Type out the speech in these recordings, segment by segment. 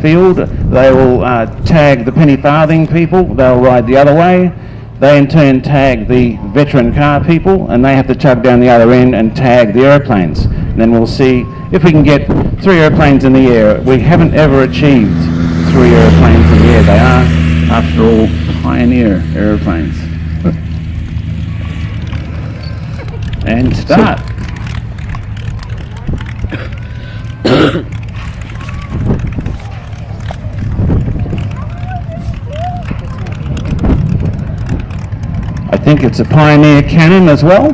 field. They will tag the penny farthing people. They'll ride the other way. They in turn tag the veteran car people, and they have to chug down the other end and tag the airplanes. And then we'll see if we can get 3 airplanes in the air. We haven't ever achieved 3 airplanes in the air. They are, after all, pioneer airplanes. And start. I think it's a Pioneer cannon as well,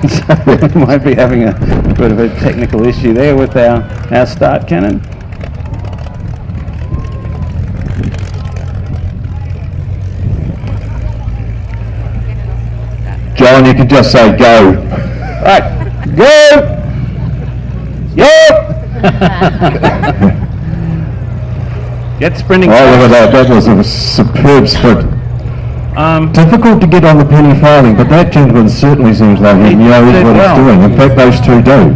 so we might be having a bit of a technical issue there with our start cannon. John, you can just say go. Right, go! Yep! Get sprinting. Oh, look at that. That was a superb sprint. Difficult to get on the penny farthing, but that gentleman certainly seems like he knows what he's doing. In fact, those two do.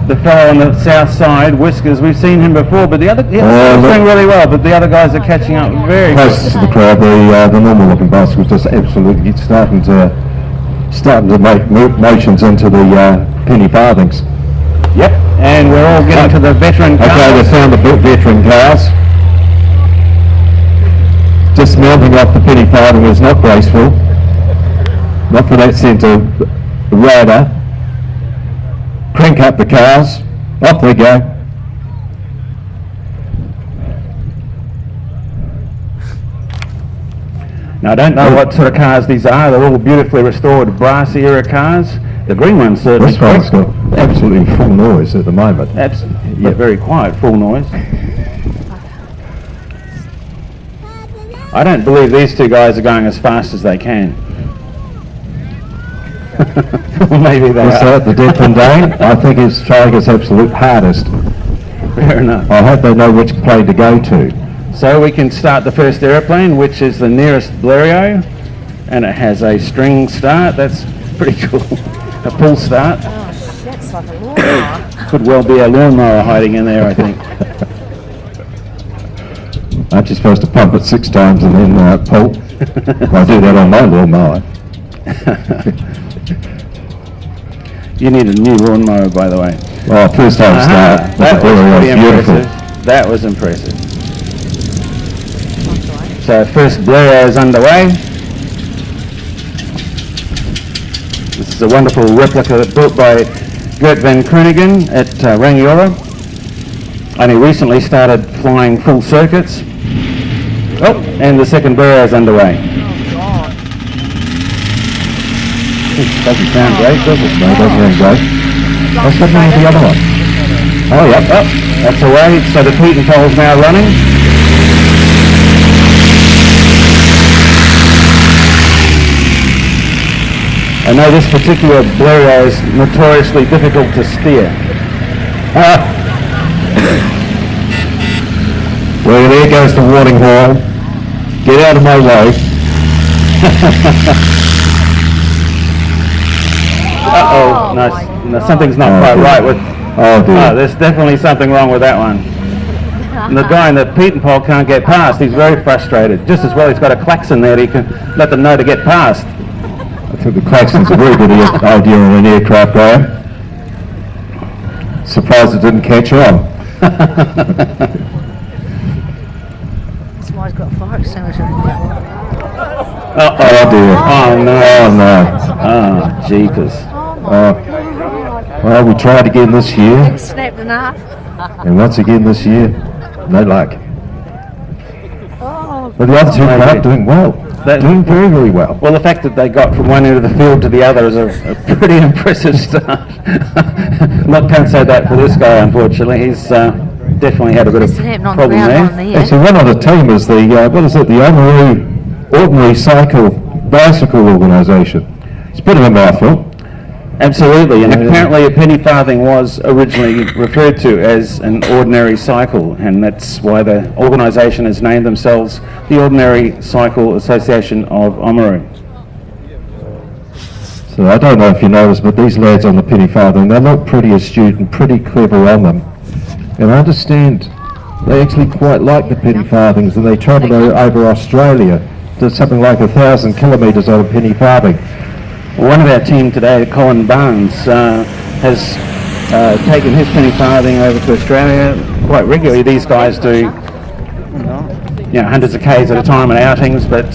The fellow on the south side, Whiskers, we've seen him before, but the other he's doing really well, but the other guys are catching up very close to the crowd. The normal looking bicycle's just absolutely starting to make motions into the penny farthings. Yep, and we're all getting to the veteran cars. Okay, they found the veteran cars. Dismounting off the penny farthing is not graceful. Not for that centre rider. Crank up the cars. Off they go. Now I don't know what sort of cars these are. They're all beautifully restored brass era cars. The green one's certainly this one's got absolutely full noise at the moment. That's very quiet, full noise. I don't believe these two guys are going as fast as they can. Well, maybe they are. The Declan Dane? I think it's trying its absolute hardest. Fair enough. I hope they know which plane to go to. So we can start the first airplane, which is the nearest Blériot, and it has a string start. That's pretty cool. A pull start. Oh, that's like a lawnmower. Could well be a lawnmower hiding in there, I think. Aren't you supposed to pump it 6 times and then pull? I do that on my lawnmower. You need a new lawnmower, by the way. Oh, first time start. That was pretty beautiful. impressive. That was impressive. So first Blériot is underway. This is a wonderful replica built by Gert van Krunigen at Rangiora. Only recently started flying full circuits. Oh, and the second Blériot is underway. Doesn't sound great, does it? No, it doesn't sound great. What's happening with the other one? Oh, yep, that's away. So the Pete and pole's now running. I know this particular Blériot is notoriously difficult to steer. Well, there goes the warning horn. Get out of my way. Uh-oh, no, something's not quite right with... Oh, dear. There's definitely something wrong with that one. And the guy in the Pete and pole can't get past. He's very frustrated. Just as well he's got a klaxon there that he can let them know to get past. I think the klaxon's a very good idea on an aircraft guy. Surprised it didn't catch on. That's why he's got a fire extinguisher. Oh dear. Oh no. Oh no. Oh, jeepers. Well, we tried again this year. He snapped in half. And once again this year, no luck. Oh, But the other two are doing well. Doing very, very well. Well, the fact that they got from one end of the field to the other is a pretty impressive start. Can't say that for this guy, unfortunately. He's definitely had a bit of problem there. Actually, one on the team is the, what is it, the Ordinary Bicycle Organisation. It's a bit of a mouthful. Absolutely, and apparently a penny farthing was originally referred to as an ordinary cycle, and that's why the organisation has named themselves the Ordinary Cycle Association of Oamaru. So I don't know if you noticed, but these lads on the penny farthing, they look pretty astute and pretty clever on them. And I understand they actually quite like the penny farthings, and they travel over Australia. There's something like 1,000 kilometres on a penny farthing. One of our team today, Colin Barnes, has taken his penny farthing over to Australia quite regularly. These guys do hundreds of Ks at a time in outings, but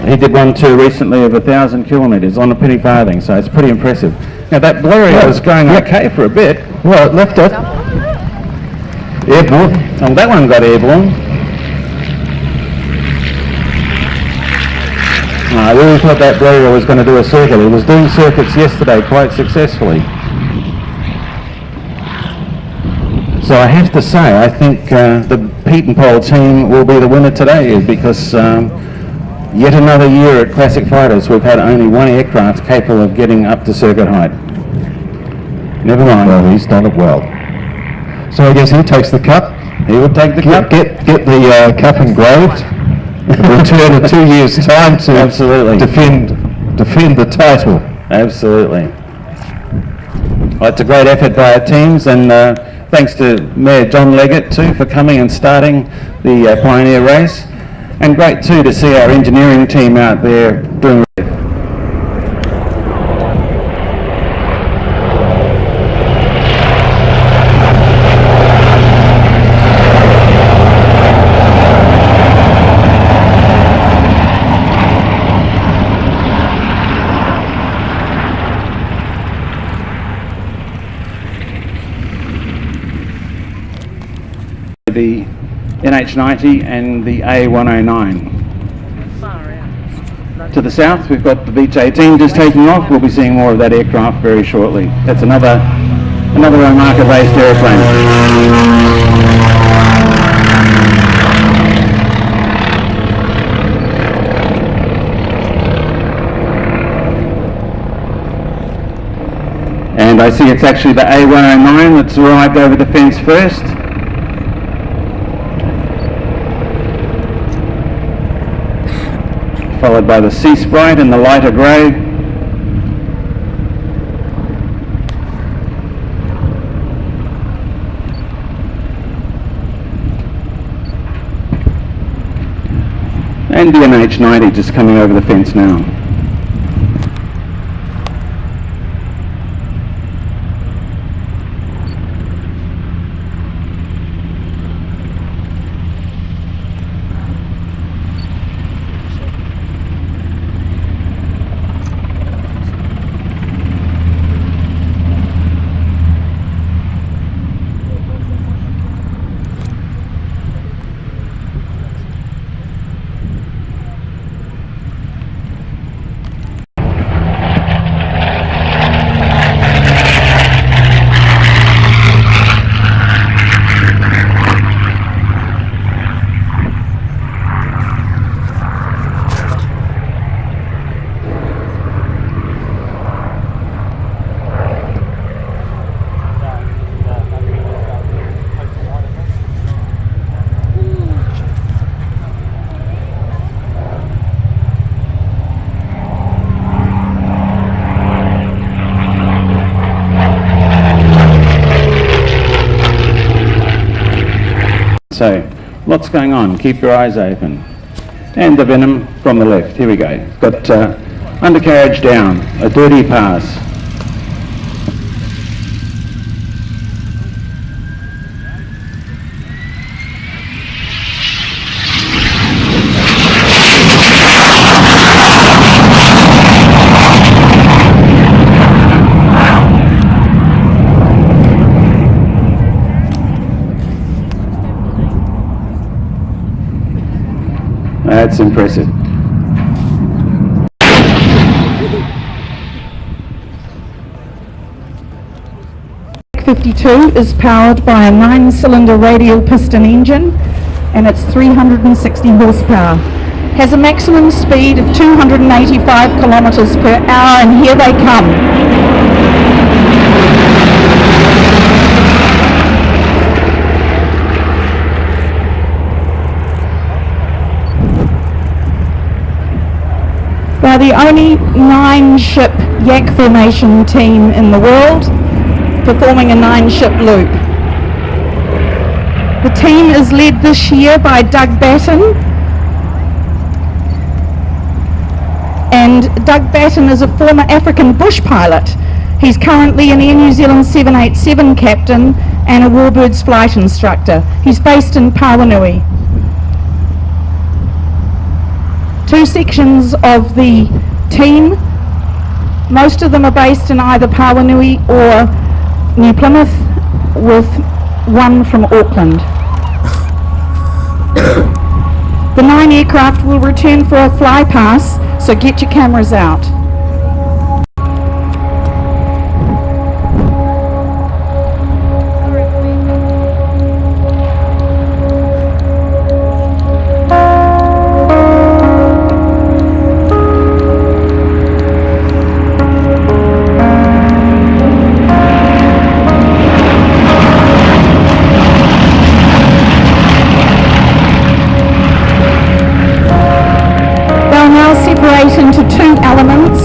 he did one too recently of 1,000 kilometres on a penny farthing, so it's pretty impressive. Now that Blériot was going okay for a bit. Well, it left it. Airborne. Oh, that one got airborne. I really thought that Blériot was going to do a circuit. He was doing circuits yesterday quite successfully. So I have to say, I think the Pete and Paul team will be the winner today, because yet another year at Classic Fighters we've had only one aircraft capable of getting up to circuit height. Never mind. Well, he's done it well. So I guess he takes the cup. He will take the cup. Get the cup engraved. Return in 2 years' time to absolutely defend the title. Absolutely. Well, it's a great effort by our teams, and thanks to Mayor John Leggett too for coming and starting the Pioneer race, and great too to see our engineering team out there doing. The NH90 and the A109. To the south we've got the Beach 18 just taking off. We'll be seeing more of that aircraft very shortly. That's another Omaka based airplane. And I see it's actually the A109 that's arrived over the fence first. Followed by the Sea Sprite in the lighter grey. And the NH90 just coming over the fence now. So, lots going on. Keep your eyes open. And the Venom from the left. Here we go. Got undercarriage down. A dirty pass. That's impressive. .52 is powered by a 9-cylinder radial piston engine, and it's 360 horsepower. Has a maximum speed of 285 kilometers per hour, and here they come. They're the only 9-ship yak formation team in the world, performing a 9-ship loop. The team is led this year by Doug Batten, and Doug Batten is a former African bush pilot. He's currently an Air New Zealand 787 captain and a Warbirds flight instructor. He's based in Pawanui. Two sections of the team, most of them are based in either Pawanui or New Plymouth, with one from Auckland. The 9 aircraft will return for a fly pass, so get your cameras out. Into two elements,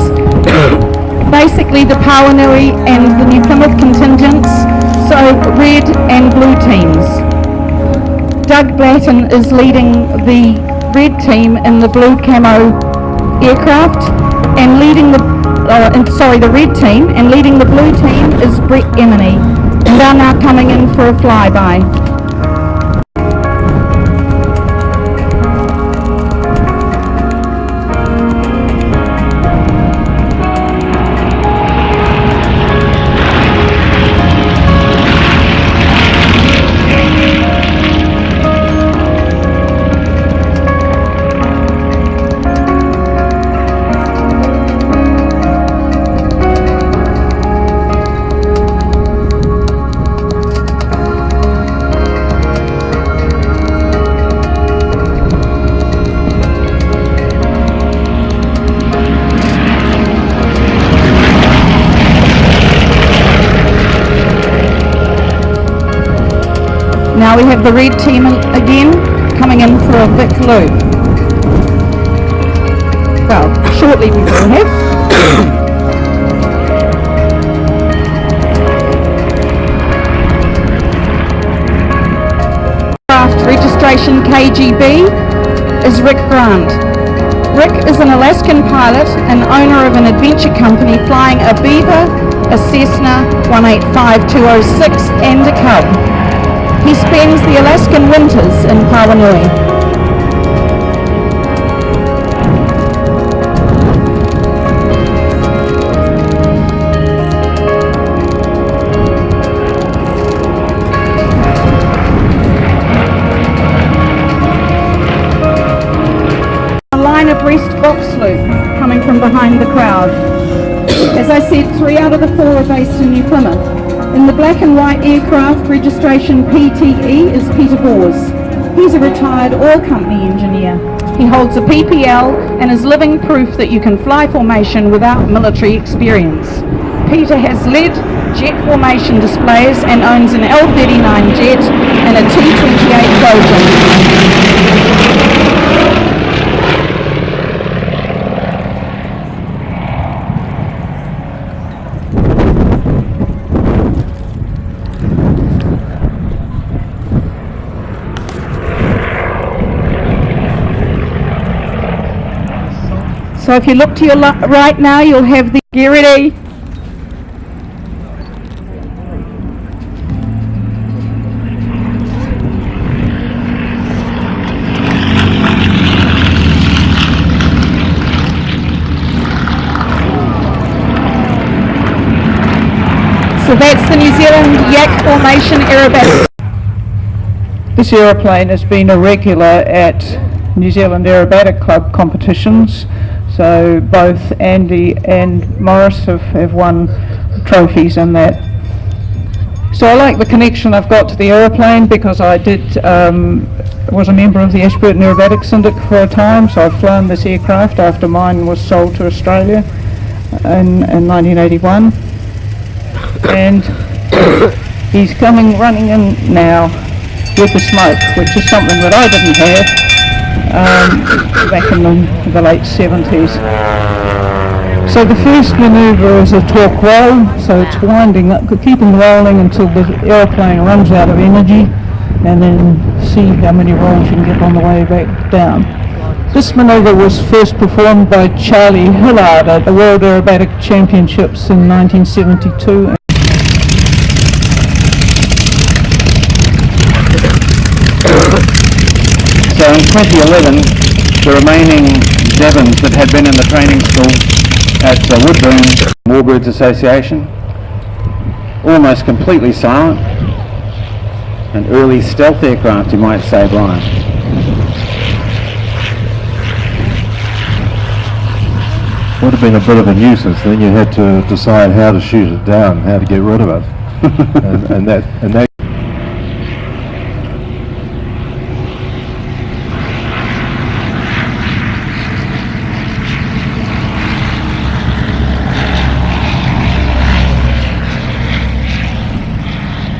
basically the Pawanui and the New Plymouth contingents, so red and blue teams. Doug Batten is leading the red team in the blue camo aircraft, and leading the red team, and leading the blue team is Brett Emeny, and they're now coming in for a flyby. Now we have the red team again coming in for a Vic loop. Well, shortly we will have. Aircraft registration KGB is Rick Grant. Rick is an Alaskan pilot and owner of an adventure company flying a Beaver, a Cessna 185-206 and a Cub. He spends the Alaskan winters in Pawanui. A line abreast box loop coming from behind the crowd. As I said, 3 out of the 4 are based in New Plymouth. In the black and white aircraft, registration PTE is Peter Bors. He's a retired oil company engineer. He holds a PPL and is living proof that you can fly formation without military experience. Peter has led jet formation displays and owns an L-39 jet and a T-28 Trojan. So if you look to your right now, you'll have the get ready. So that's the New Zealand Yak Formation Aerobatic. This aeroplane has been a regular at New Zealand Aerobatic Club competitions. So both Andy and Morris have won trophies in that. So I like the connection I've got to the aeroplane because I was a member of the Ashburton Aerobatic Syndicate for a time, so I've flown this aircraft after mine was sold to Australia in 1981. And he's running in now with the smoke, which is something that I didn't have back in the late 70s. So the first manoeuvre is a torque roll, so it's winding up, keeping rolling until the aeroplane runs out of energy, and then see how many rolls you can get on the way back down. This manoeuvre was first performed by Charlie Hillard at the World Aerobatic Championships in 1972. So in 2011, the remaining Devons that had been in the training school at Woodburn Warbirds Association, almost completely silent, an early stealth aircraft, you might say, Brian. Would have been a bit of a nuisance. Then you had to decide how to shoot it down, how to get rid of it, and that.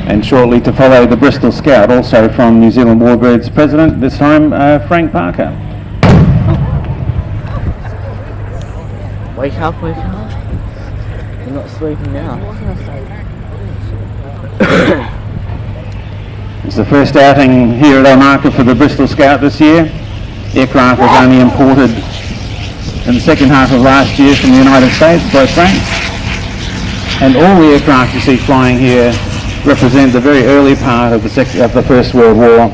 And shortly to follow, the Bristol Scout, also from New Zealand Warbirds president, this time Frank Parker. Wake up. You're not sleeping now. It's the first outing here at Omaka for the Bristol Scout this year. Aircraft was only imported in the second half of last year from the United States by Frank. And all the aircraft you see flying here represent the very early part of the First World War,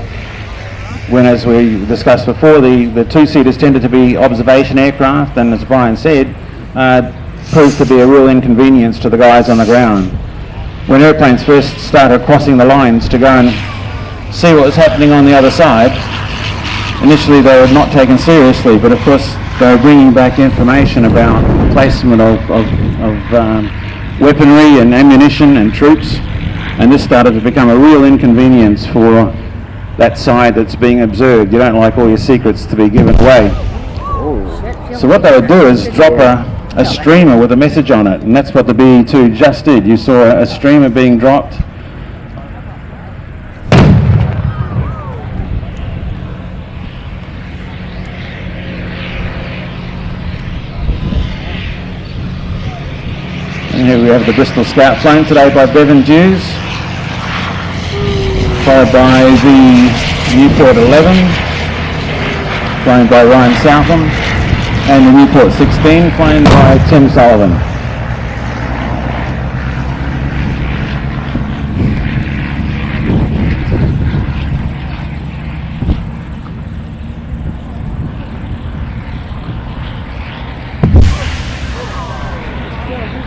when, as we discussed before, the two-seaters tended to be observation aircraft, and as Brian said, proved to be a real inconvenience to the guys on the ground. When airplanes first started crossing the lines to go and see what was happening on the other side, initially they were not taken seriously, but of course they were bringing back information about placement of weaponry and ammunition and troops, and this started to become a real inconvenience for that side that's being observed. You don't like all your secrets to be given away. So what they would do is drop a streamer with a message on it, and that's what the BE-2 just did. You saw a streamer being dropped. And here we have the Bristol Scout flown today by Bevan Dews, followed by the Newport 11, flown by Ryan Southam, and the Newport 16, flown by Tim Sullivan.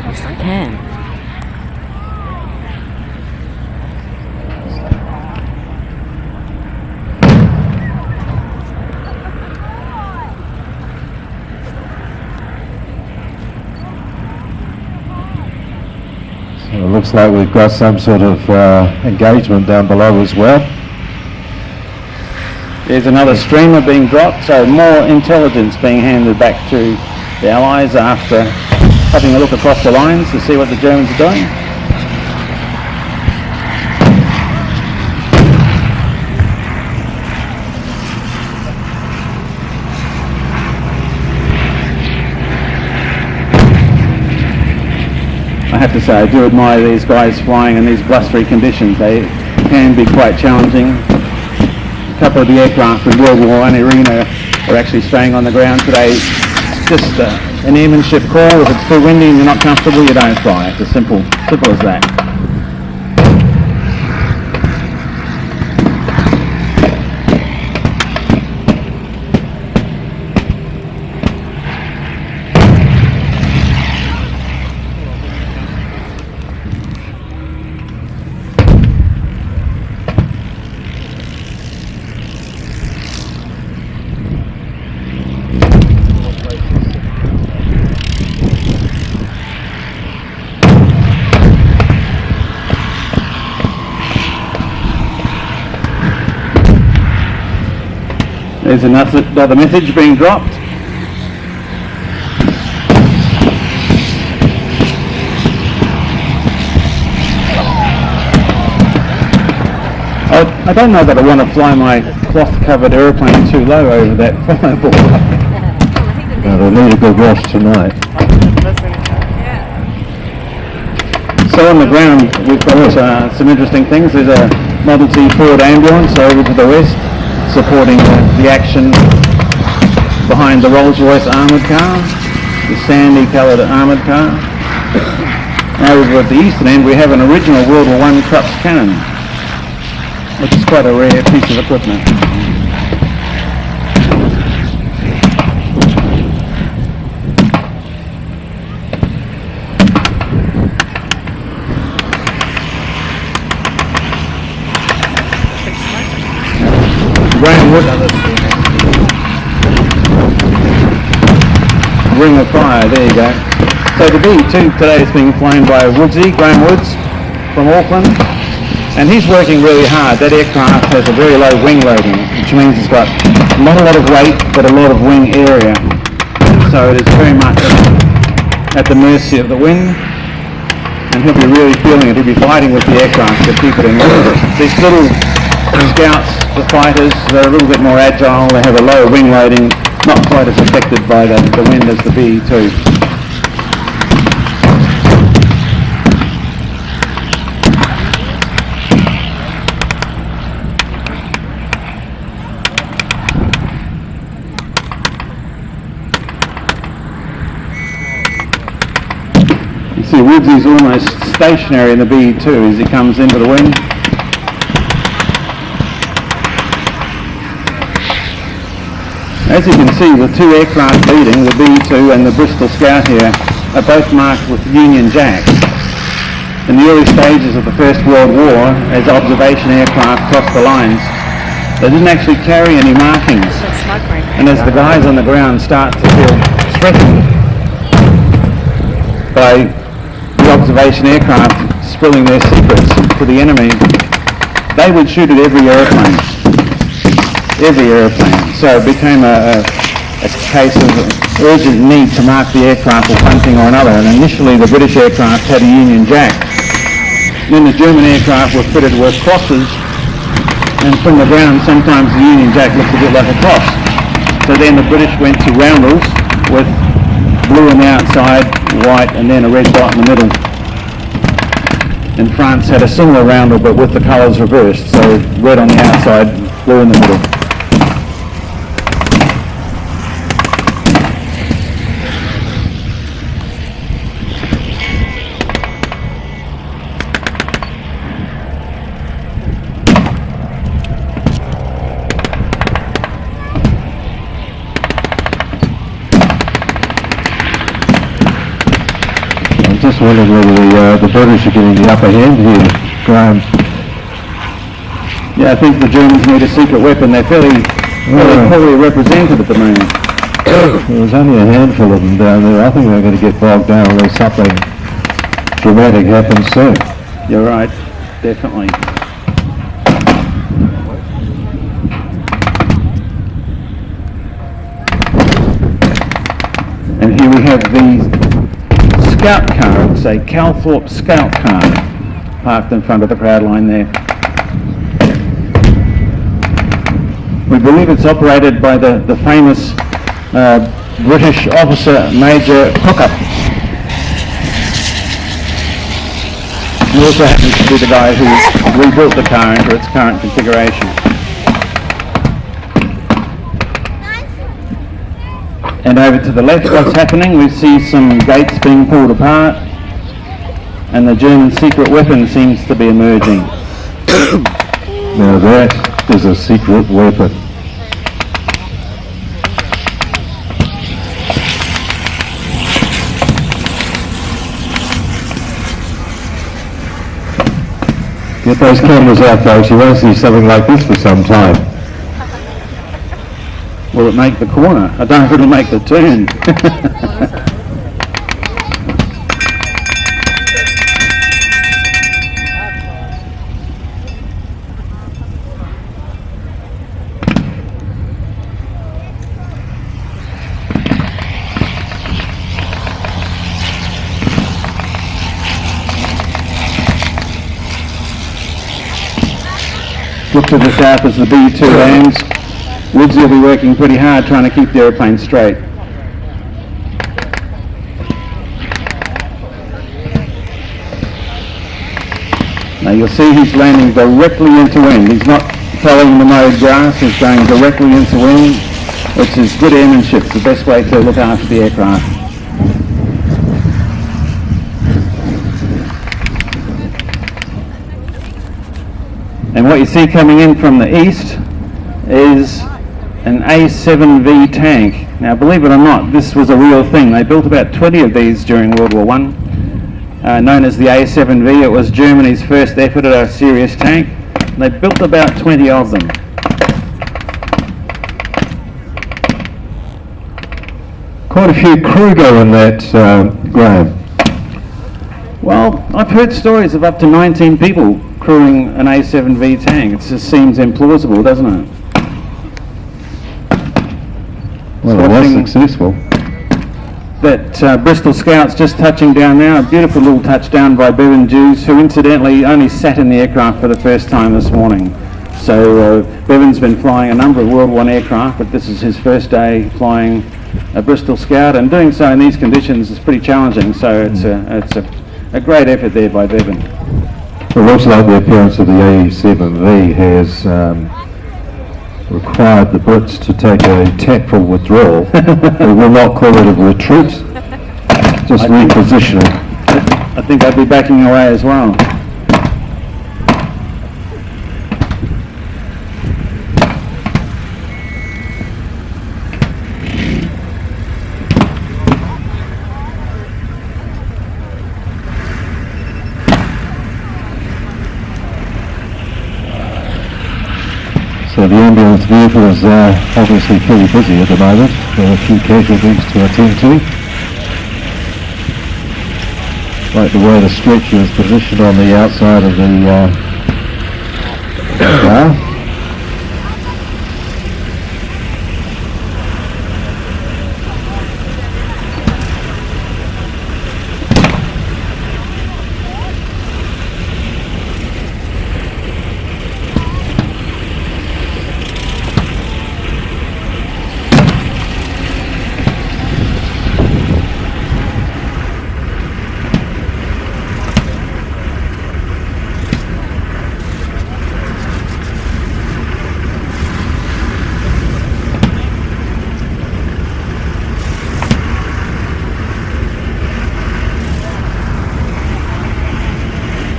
Yes, I can. So it looks like we've got some sort of engagement down below as well. There's another streamer being dropped, so more intelligence being handed back to the Allies after having a look across the lines to see what the Germans are doing. I have to say, I do admire these guys flying in these blustery conditions. They can be quite challenging. A couple of the aircraft in World War I arena are actually staying on the ground today. Just an airmanship call. If it's too windy and you're not comfortable, you don't fly. It's as simple as that. There's another message being dropped. I don't know that I want to fly my cloth-covered aeroplane too low over that fireball. No, they'll need a good wash tonight. So on the ground we've got some interesting things. There's a Model T Ford ambulance over to the west, supporting the action behind the Rolls-Royce armoured car, the sandy coloured armoured car. Over at the eastern end we have an original World War I Krups cannon, which is quite a rare piece of equipment. Ring of fire, there you go. So the B-2 today is being flown by Graham Woods from Auckland, and he's working really hard. That aircraft has a very low wing loading, which means it's got not a lot of weight but a lot of wing area. So it is very much at the mercy of the wind, and he'll be really feeling it. He'll be fighting with the aircraft to keep it in orbit. These little scouts, the fighters, they're a little bit more agile, they have a lower wing loading, not quite as affected by the wind as the B-2. You see Woodsy's almost stationary in the B-2 as he comes into the wind. As you can see, the two aircraft leading, the B-2 and the Bristol Scout here, are both marked with Union Jacks. In the early stages of the First World War, as observation aircraft crossed the lines, they didn't actually carry any markings. And as the guys on the ground start to feel threatened by the observation aircraft spilling their secrets to the enemy, they would shoot at every airplane. So it became a case of urgent need to mark the aircraft with one thing or another, and initially the British aircraft had a Union Jack. Then the German aircraft were fitted with crosses, and from the ground sometimes the Union Jack looked a bit like a cross. So then the British went to roundels with blue on the outside, white, and then a red dot in the middle. And France had a similar roundel but with the colours reversed, so red on the outside, blue in the middle. Just wondering whether the British are getting the upper hand here, Graham. Yeah, I think the Germans need a secret weapon. They're fairly poorly represented at the moment. There was only a handful of them down there. I think they're going to get bogged down unless something dramatic happens soon. You're right, definitely. And here we have the Scout car, it's a Calthorpe Scout car, parked in front of the crowd line there. We believe it's operated by the famous British officer Major Hookup. He also happens to be the guy who rebuilt the car into its current configuration. And over to the left, what's happening, we see some gates being pulled apart, and the German secret weapon seems to be emerging. Now that is a secret weapon. Get those cameras out, folks. You won't see something like this for some time. Will it make the corner? I don't know if it'll make the turn. Look to the south as the B-2 lands. Woodsy will be working pretty hard trying to keep the airplane straight. You'll see he's landing directly into wind. He's not following the mowed grass, he's going directly into wind, which is good airmanship. It's the best way to look after the aircraft. And what you see coming in from the east is an A7V tank. Now, believe it or not, this was a real thing. They built about 20 of these during World War I, known as the A7V. It was Germany's first effort at a serious tank. They built about 20 of them. Quite a few crew go in that, Graham. Well, I've heard stories of up to 19 people crewing an A7V tank. It just seems implausible, doesn't it? Well, it was successful. That Bristol Scout's just touching down now, a beautiful little touchdown by Bevan Dews, who incidentally only sat in the aircraft for the first time this morning. So Bevan's been flying a number of World War I aircraft, but this is his first day flying a Bristol Scout, and doing so in these conditions is pretty challenging, so it's a great effort there by Bevan. It looks like the appearance of the A7V has required the Brits to take a tactful withdrawal. We will not call it a retreat, just repositioning. I think I'd be backing away as well. So the ambulance vehicle is obviously pretty busy at the moment. There are a few casualties to attend to. Like the way the stretcher is positioned on the outside of the car.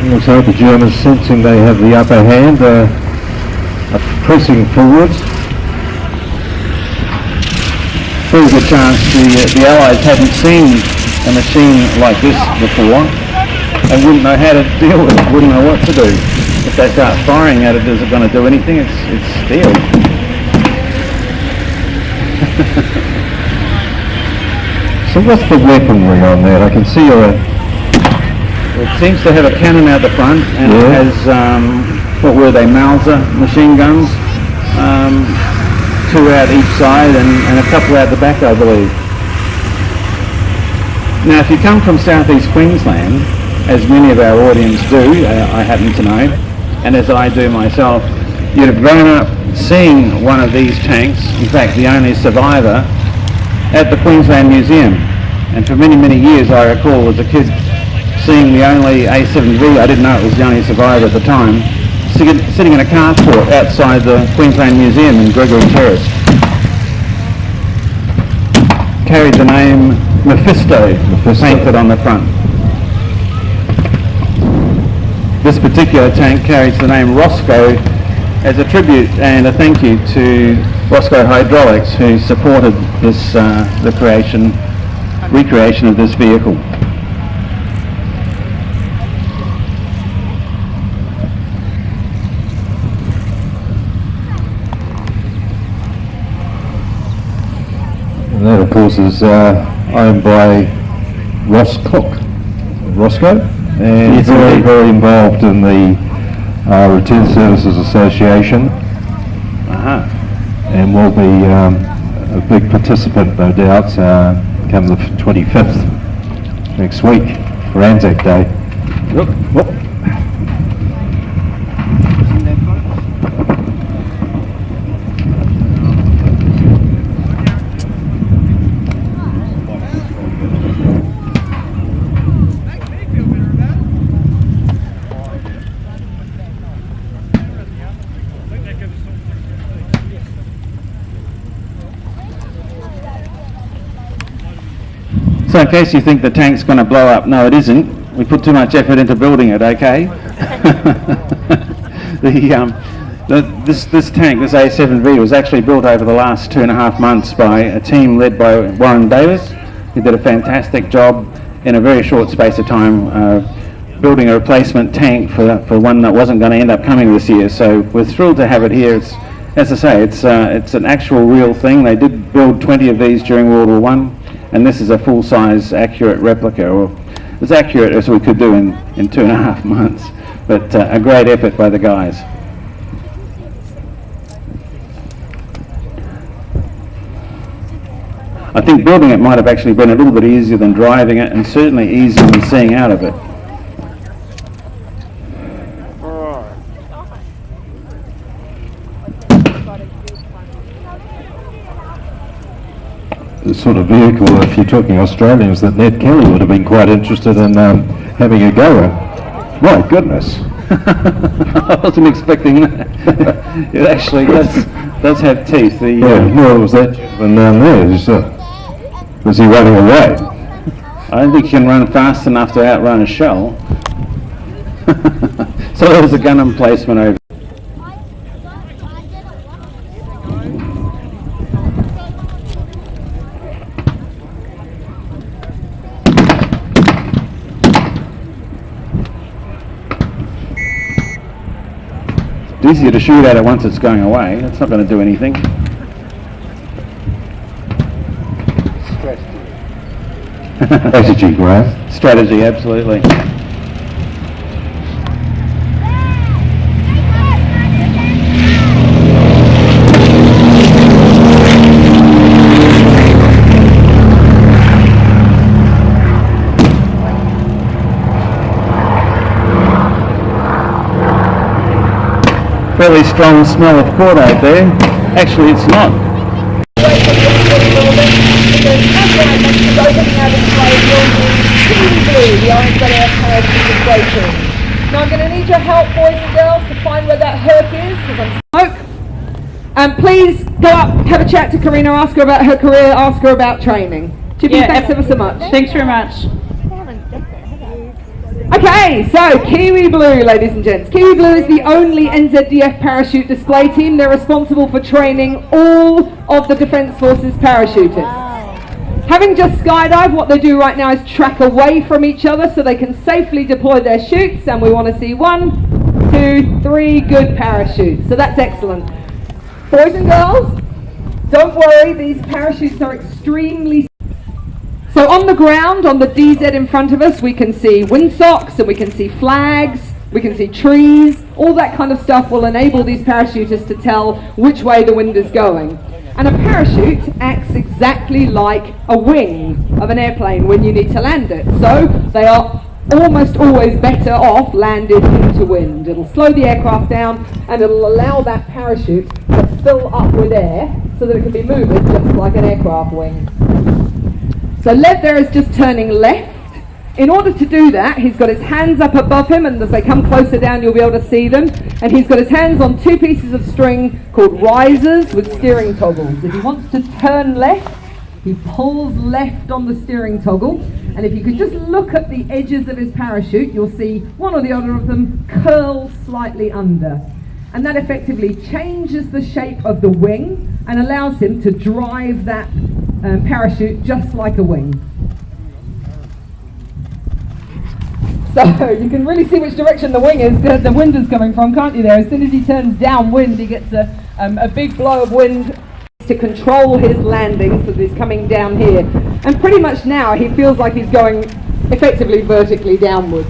Looks like the Germans, sensing they have the upper hand, are pressing forwards. There's a chance the Allies hadn't seen a machine like this before and wouldn't know how to deal with it, wouldn't know what to do. If they start firing at it, is it going to do anything? It's steel. So what's the weaponry on that? I can see It seems to have a cannon out the front, and it has, what were they, Mauser machine guns, two out each side and a couple out the back, I believe. Now, if you come from southeast Queensland, as many of our audience do, I happen to know, and as I do myself, you'd have grown up seeing one of these tanks, in fact the only survivor, at the Queensland Museum. And for many, many years I recall as a kid seeing the only A7V, I didn't know it was the only survivor at the time, sitting in a carport outside the Queensland Museum in Gregory Terrace. Carried the name Mephisto painted on the front. This particular tank carries the name Roscoe as a tribute and a thank you to Roscoe Hydraulics, who supported this, the recreation of this vehicle. And that, of course, is owned by Roscoe, and Yes, very, indeed. very involved in the Return Services Association, and will be a big participant, no doubt, come the 25th next week for Anzac Day. Whoop. So in case you think the tank's going to blow up, no it isn't. We put too much effort into building it, okay? This tank, this A7V, was actually built over the last 2.5 months by a team led by Warren Davis. He did a fantastic job in a very short space of time building a replacement tank for one that wasn't going to end up coming this year. So we're thrilled to have it here. It's, as I say, it's an actual real thing. They did build 20 of these during World War I, and this is a full-size accurate replica, or as accurate as we could do in 2.5 months. But a great effort by the guys. I think building it might have actually been a little bit easier than driving it, and certainly easier than seeing out of it. The sort of vehicle, if you're talking Australians, that Ned Kelly would have been quite interested in having a go at. My goodness. I wasn't expecting that. It actually does have teeth. Well, was that gentleman down there? Was he running away? I don't think you can run fast enough to outrun a shell. So there was a gun emplacement over. It's easier to shoot at it once it's going away. It's not going to do anything. Strategy, Graham. Strategy, absolutely. Fairly strong smell of port out there. Actually, it's not. Now I'm going to need your help, boys and girls, to find where that hook is, because I'm smoke. And please go up, have a chat to Karina, ask her about her career, ask her about training. Chippy, thanks ever so much. Thanks very much. Okay, so Kiwi Blue, ladies and gents. Kiwi Blue is the only NZDF parachute display team. They're responsible for training all of the Defence Forces parachutists. Having just skydived, what they do right now is track away from each other so they can safely deploy their chutes, and we want to see 1, 2, 3 good parachutes. So that's excellent. Boys and girls, don't worry, these parachutes are extremely... So on the ground, on the DZ in front of us, we can see windsocks and we can see flags, we can see trees. All that kind of stuff will enable these parachutists to tell which way the wind is going. And a parachute acts exactly like a wing of an airplane when you need to land it. So they are almost always better off landed into wind. It'll slow the aircraft down and it'll allow that parachute to fill up with air so that it can be moving just like an aircraft wing. So Lev there is just turning left. In order to do that, he's got his hands up above him, and as they come closer down you'll be able to see them. And he's got his hands on 2 pieces of string called risers with steering toggles. If he wants to turn left, he pulls left on the steering toggle. And if you could just look at the edges of his parachute, you'll see one or the other of them curl slightly under. And that effectively changes the shape of the wing and allows him to drive that parachute just like a wing. So you can really see which direction the wind is coming from, can't you there? As soon as he turns downwind, he gets a big blow of wind to control his landing so that he's coming down here. And pretty much now he feels like he's going effectively vertically downwards.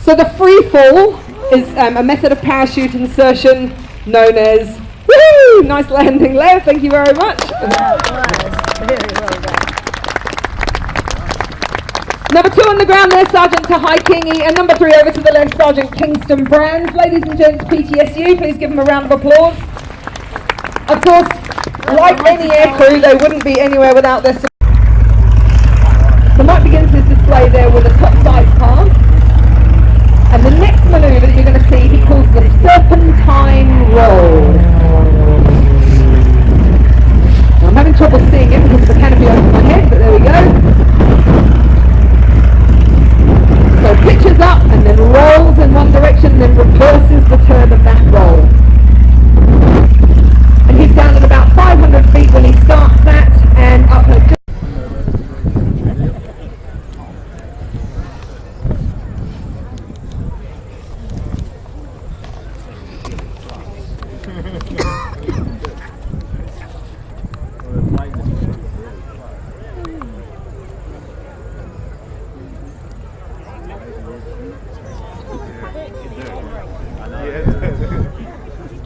So the free fall is a method of parachute insertion known as, woohoo, nice landing, Lev, thank you very much. Very well done. Number 2 on the ground there, Sergeant Tahai Kingi, and number 3 over to the left, Sergeant Kingston Brands. Ladies and gents, PTSU, please give them a round of applause. Of course, like any aircrew, they wouldn't be anywhere without their... So Mike begins his display there with a top side pass. And the next manoeuvre that you're going to see, he calls the serpentine roll. Now, I'm having trouble seeing it because of the canopy over my head, but there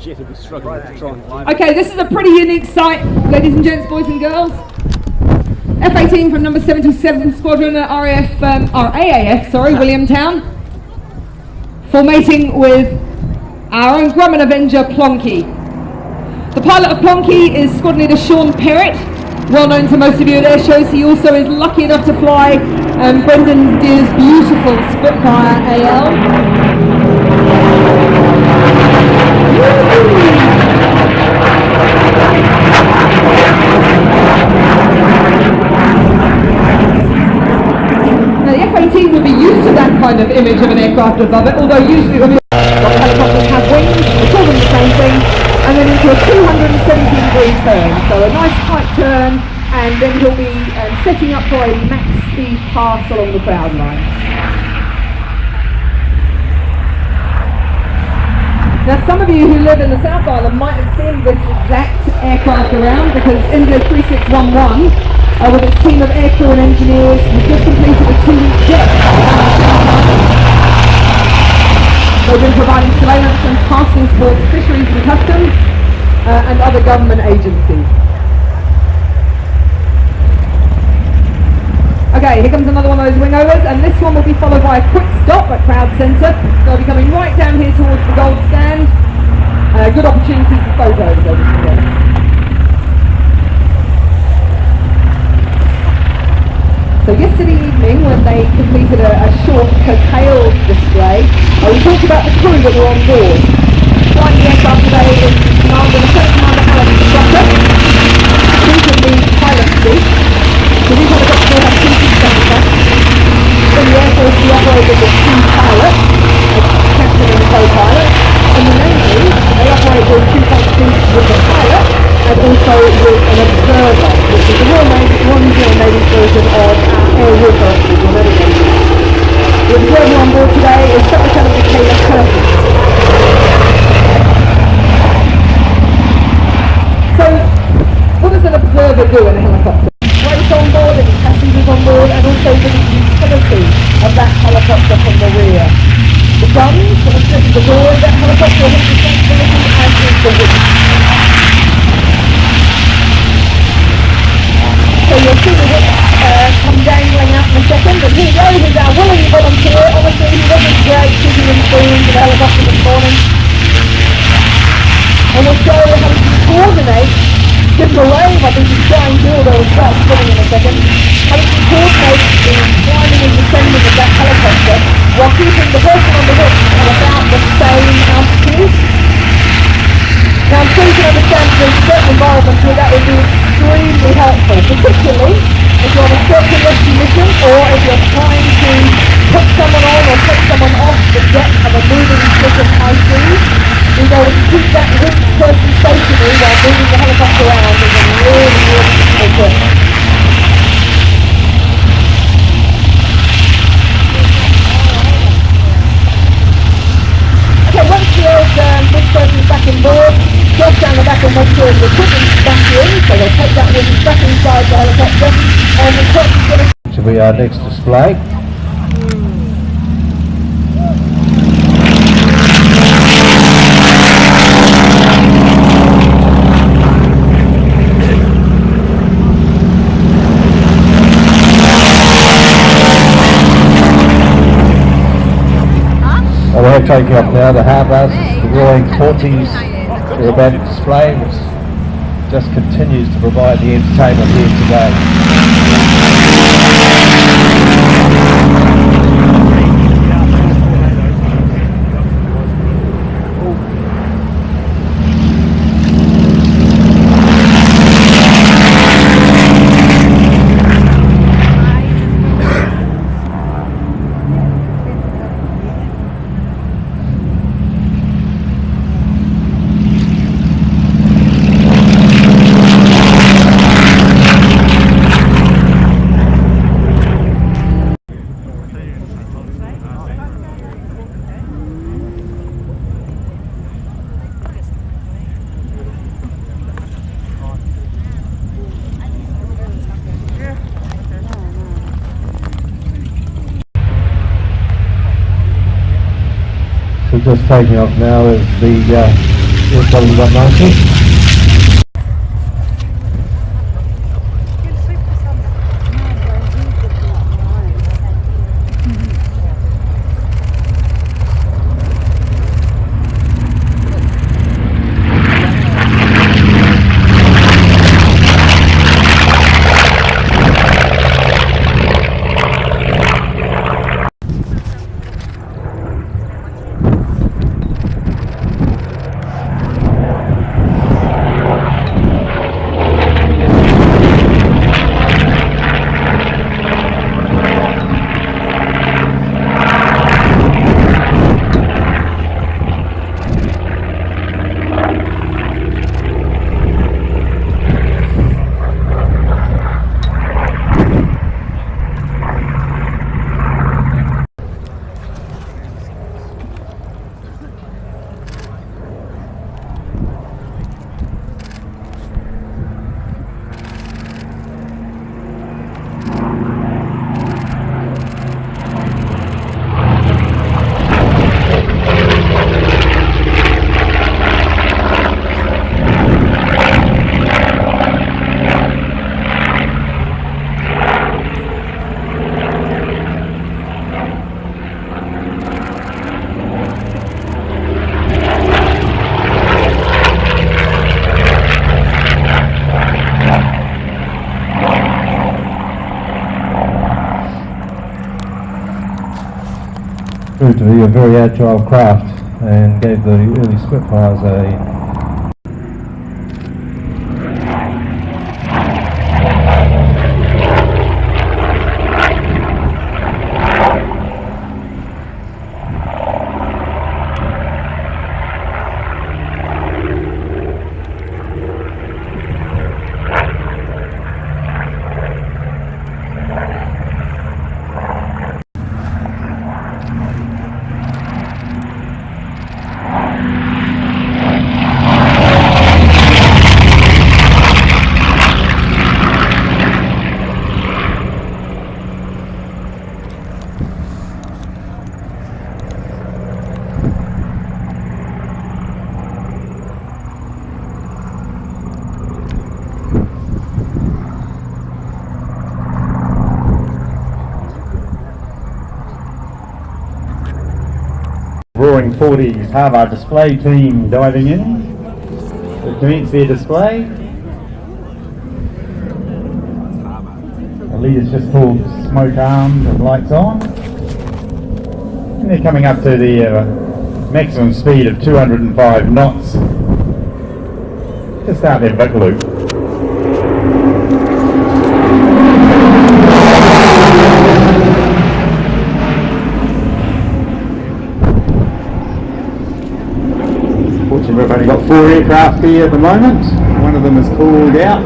Okay, this is a pretty unique sight, ladies and gents, boys and girls. F-18 from number 77 Squadron at RAAF, Williamtown, formating with our own Grumman Avenger, Plonky. The pilot of Plonky is Squad Leader Sean Perrott, well known to most of you at air shows. He also is lucky enough to fly Brendan Deer's beautiful Spitfire AL. Now the F-18 will be used to that kind of image of an aircraft above it, although usually when helicopters have wings, we call them the same thing, and then into a 270-degree turn. So a nice tight turn, and then he'll be setting up for a max speed pass along the cloud line. Now some of you who live in the South Island might have seen this exact aircraft around, because India 3611 with its team of aircrew and engineers has just completed a 2-week jet. They've been providing surveillance and tasking for fisheries and customs and other government agencies. Okay, here comes another one of those wingovers, and this one will be followed by a quick stop at Crowd Centre. They'll be coming right down here towards the gold stand. Good opportunity for photos, ladies and gents. So yesterday evening, when they completed a short curtailed display, we talked about the crew that were on board. Flying the aircraft today is Commander, Lieutenant Commander Alan Strucker, who's in the pilot seat. So these helicopters have 2 seats down the front. In the Air Force, we operated with 2 pilots, a captain and a co-pilot. In the Navy, they operate with 2 seats with the pilot, and also with an observer, which is the Royal New Zealand Navy's version of air warfare officers or navigators. The observer on board today is Secretary Michaela Curtis. So, what does an observer do in a helicopter? Race on board, any passengers on board, and also the utility of that helicopter from the rear. The guns that are set at the door of that helicopter have responsibility, as is the wing. So you'll see the whip come dangling out in a second, and here we go, here's our willing volunteer. Honestly, he wasn't great kicking and screaming to the helicopter this morning. And we'll show you how you can coordinate, give him a wave, I think he's trying to, although he'll start spinning in a second, how you can coordinate the climbing and descending of that helicopter while keeping the person on the whip at about the same altitude. Now I'm sure you can understand that there's certain environments where that would be extremely helpful, particularly if you're on a search and rescue mission, or if you're trying to put someone on or take someone off the deck of a moving ship in high seas. Being able to keep that risk person stationary while moving the helicopter around is a really, really difficult trick. Okay, once this person is back on board, drop down the back and make sure the equipment's back in, so they'll take that with us back inside the helicopter, and the captain's going to... To be our next display. We're taking up now the harbours, the roaring 40s, they're about to display, which just continues to provide the entertainment here today. Just taking off now is the You've probably got 90. Proved to be a very agile craft and gave the early Spitfires a Roaring 40s Harvard display team diving in to commence their display. The leader's just pulled smoke armed and lights on. And they're coming up to the maximum speed of 205 knots to start their big loop. We've only got 4 aircraft here at the moment. One of them is called out.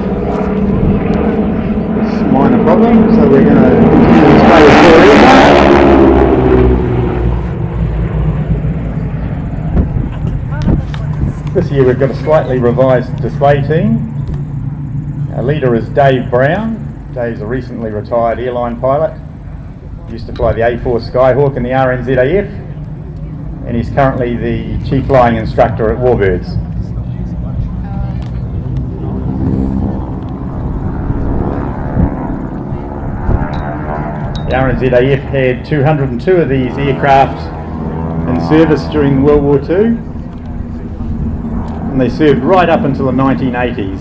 It's a minor problem, so we're going to continue to display with 4 aircraft. This year we've got a slightly revised display team. Our leader is Dave Brown. Dave's a recently retired airline pilot. He used to fly the A4 Skyhawk and the RNZAF. And he's currently the chief flying instructor at Warbirds. The RNZAF had 202 of these aircraft in service during World War II, and they served right up until the 1980s.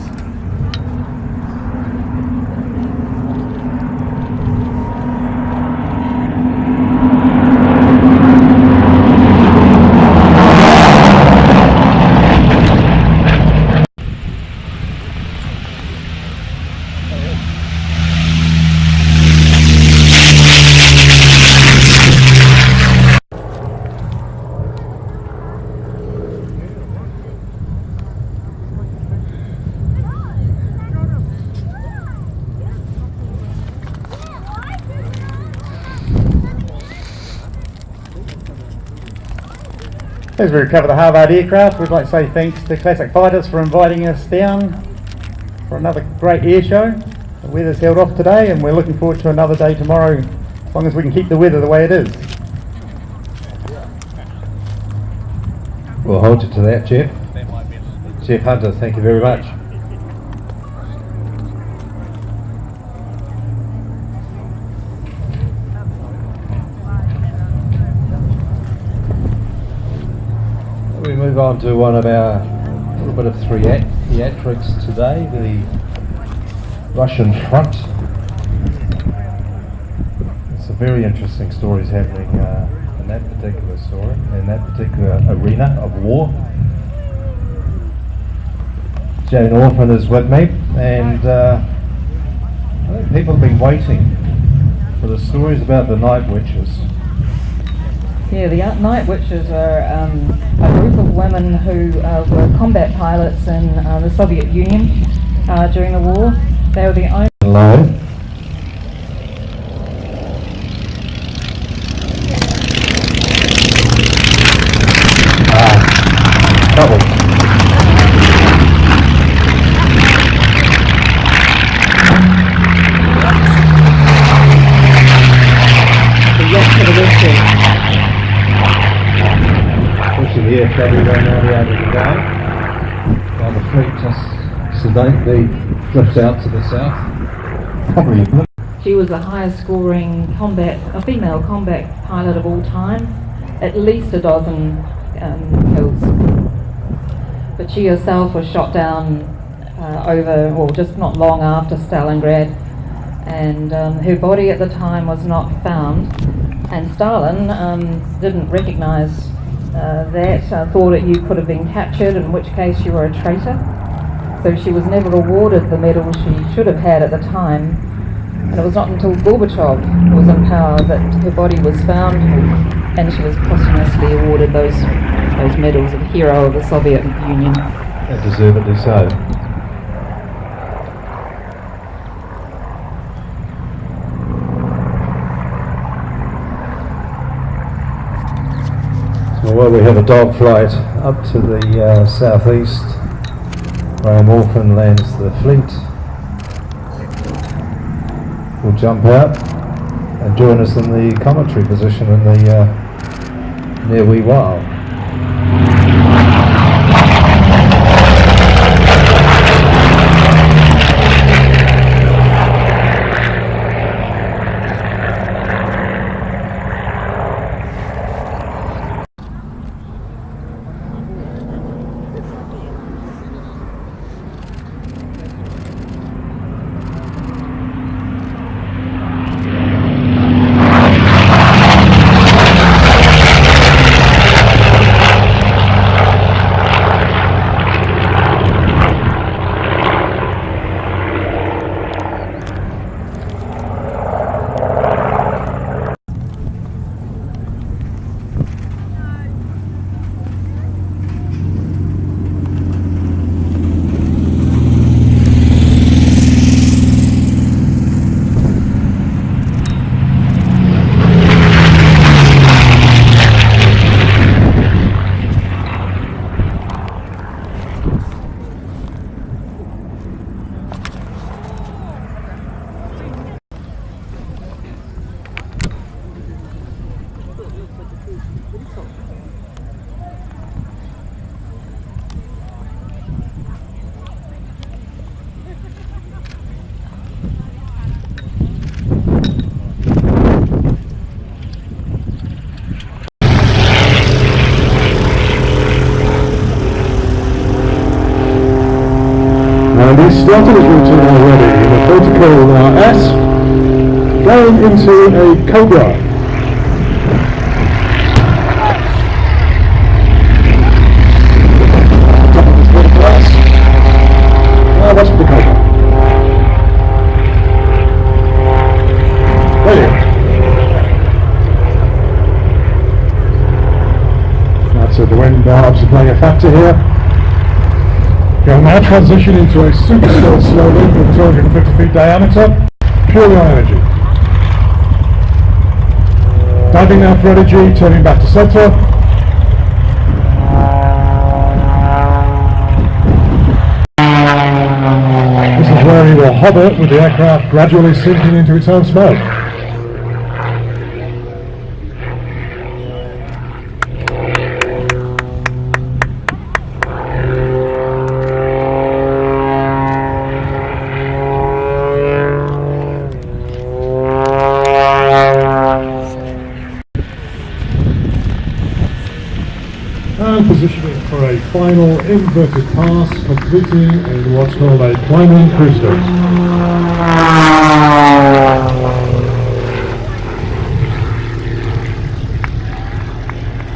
As we recover the Harvard aircraft, we'd like to say thanks to Classic Fighters for inviting us down for another great air show. The weather's held off today and we're looking forward to another day tomorrow, as long as we can keep the weather the way it is. We'll hold you to that, Jeff. Jeff Hunter, thank you very much. We move on to one of our little bit of theatrics today, the Russian front. Some very interesting stories happening in that particular story, in that particular arena of war. Jane Orphan is with me, and I think people have been waiting for the stories about the Night Witches. Yeah, the Night Witches are a group of women who were combat pilots in the Soviet Union during the war. They were the only... Hello. Trouble. Yes to the rescue. Pushing the aircraft right now the end of the day. While the fleet just sedately drifts out to the south. Probably a blip. She was the highest scoring female combat pilot of all time. At least a dozen kills. But she herself was shot down just not long after Stalingrad, and her body at the time was not found, and Stalin didn't recognize that, thought that you could have been captured, in which case you were a traitor. So she was never awarded the medal she should have had at the time, and it was not until Gorbachev was in power that her body was found and she was posthumously awarded those medals of Hero of the Soviet Union. And deservedly so. Well, we have a dog flight up to the southeast. Graham Orphan lands the fleet. We'll jump out and join us in the commentary position in the near wee while. And he's started his routine already in a vertical S, going into a Cobra. Top of his vertical S. Now watch the Cobra. Brilliant. That's it, the wind obviously playing a factor here. You'll now transition into a super still slowly with 250 feet diameter, purely on energy. Diving now for energy, turning back to center. This is where he will hover with the aircraft gradually sinking into its own smoke. and positioning for a final inverted pass, completing in what's called a climbing cruise stroke.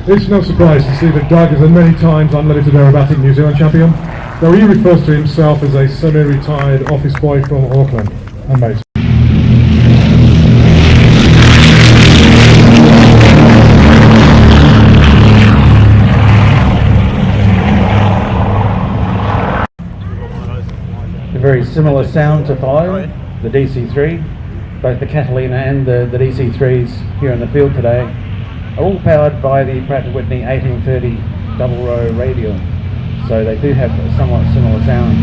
It's no surprise to see that Doug is a many times unlimited aerobatic New Zealand champion, though he refers to himself as a semi-retired office boy from Auckland. Amazing. A very similar sound to follow, the DC-3. Both the Catalina and the DC-3s here in the field today are all powered by the Pratt & Whitney 1830 double row radial, so they do have a somewhat similar sound.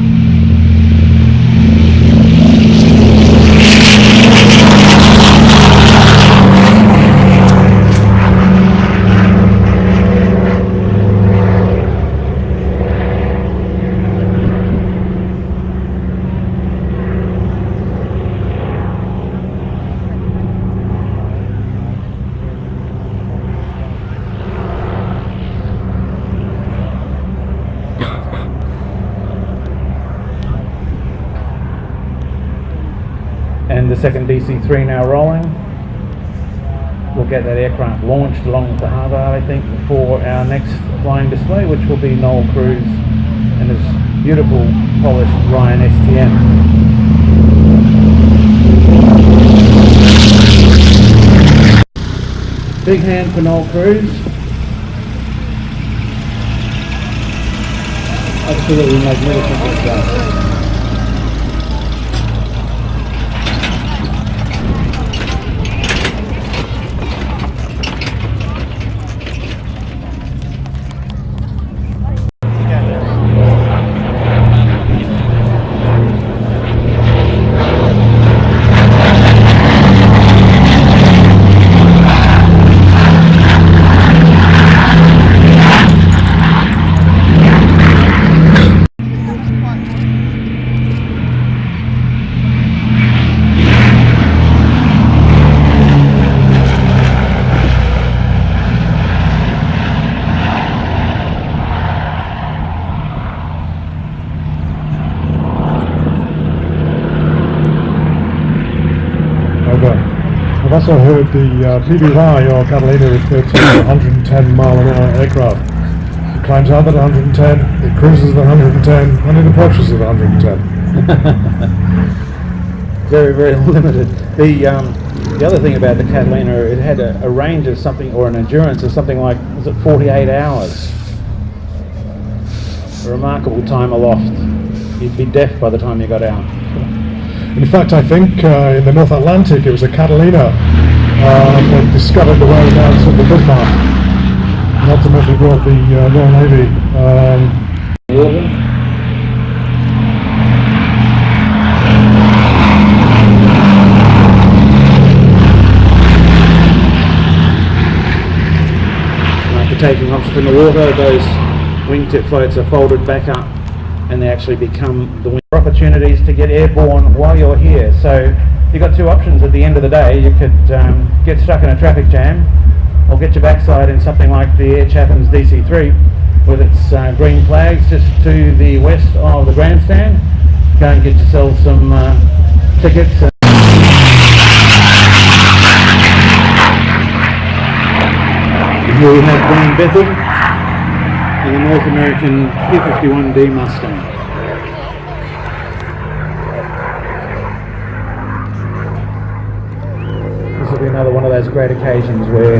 And the second DC-3 now rolling. We'll get that aircraft launched along the harbour, I think, for our next flying display, which will be Noel Cruz and his beautiful polished Ryan STM. Big hand for Noel Cruz. Absolutely magnificent stuff. I've also heard the PBY or Catalina referred to as a 110 mile an hour aircraft. It climbs up at 110, it cruises at 110, and it approaches at 110. Very, very limited. The other thing about the Catalina, it had a range of something, or an endurance of something like, was it 48 hours? A remarkable time aloft. You'd be deaf by the time you got out. In fact, I think in the North Atlantic it was a Catalina that discovered the whereabouts of the Bismarck and ultimately brought the Royal Navy. After taking off from the water, those wingtip floats are folded back up and they actually become the wing. Opportunities to get airborne while you're here. So you've got two options at the end of the day. You could get stuck in a traffic jam or get your backside in something like the Air Chapman's DC-3 with its green flags just to the west of the grandstand. Go and get yourself some tickets. And here we have Brian Bethel and the North American P-51D Mustang. Another one of those great occasions where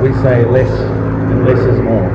we say less and less is more.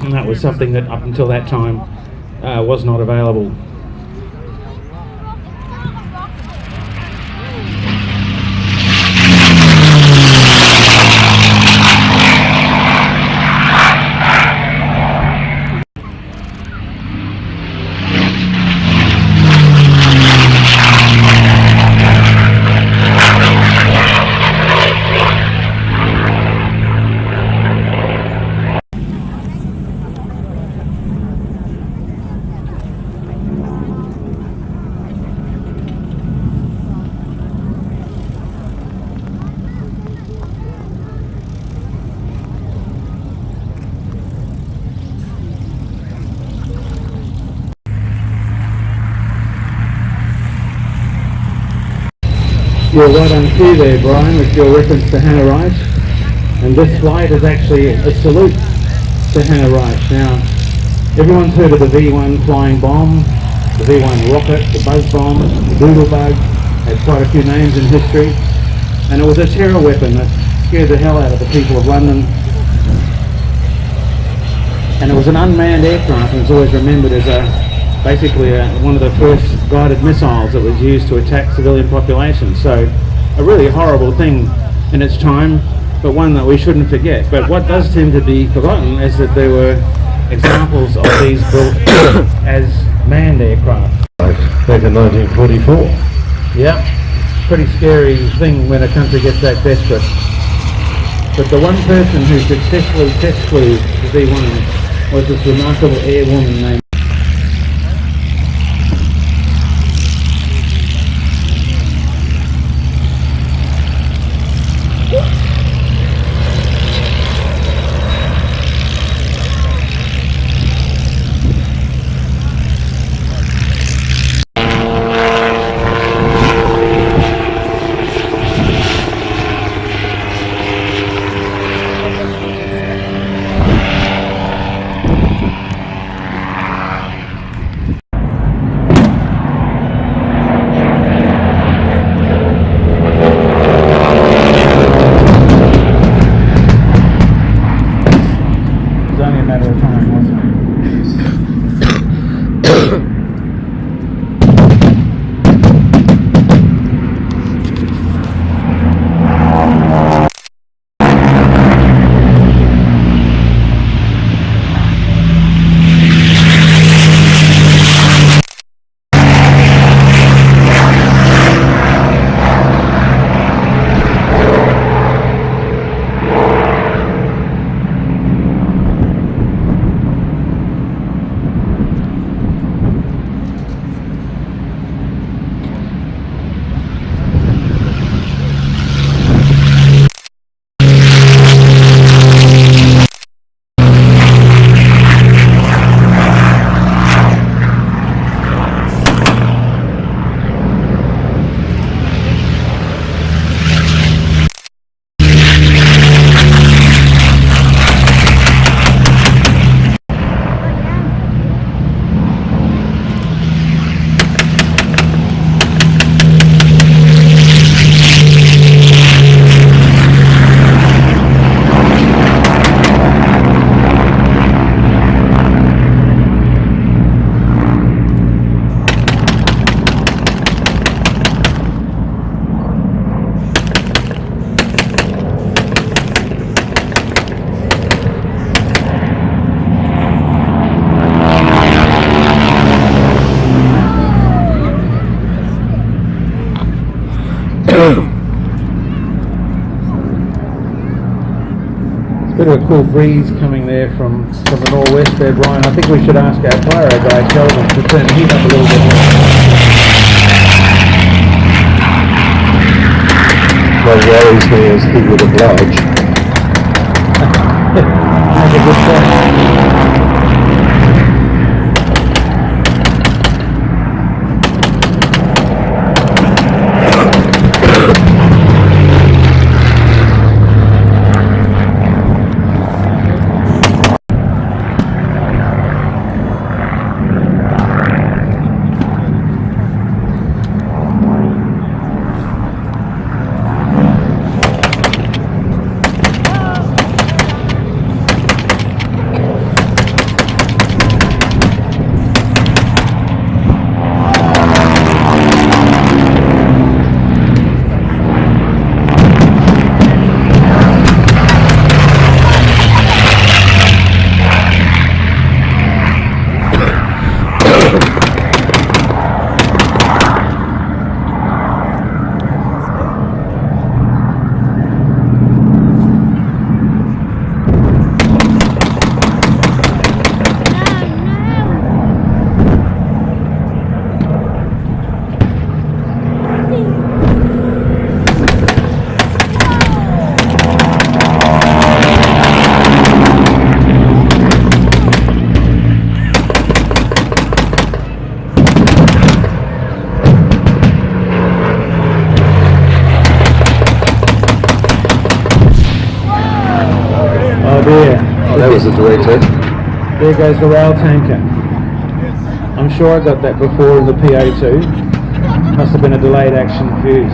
and that was something that up until that time was not available. You're right on cue there, Brian, with your reference to Hannah Wright. And this flight is actually a salute to Hannah Wright. Now, everyone's heard of the V1 flying bomb, the V1 rocket, the buzz bomb, the doodlebug, had quite a few names in history. And it was a terror weapon that scared the hell out of the people of London. And it was an unmanned aircraft, and it's always remembered as basically one of the first guided missiles that was used to attack civilian populations. So a really horrible thing in its time, but one that we shouldn't forget. But what does tend to be forgotten is that there were examples of these built as manned aircraft. Back in 1944. Yeah, pretty scary thing when a country gets that desperate. But the one person who successfully test flew the V1 was this remarkable airwoman named bit of a cool breeze coming there from the northwest there, Brian. I think we should ask our pyro guy, Sheldon, to turn the heat up a little bit more. What worries me is he would oblige. That's a good point. There goes the rail tanker. I'm sure I got that before in the PO2. Must have been a delayed action fuse.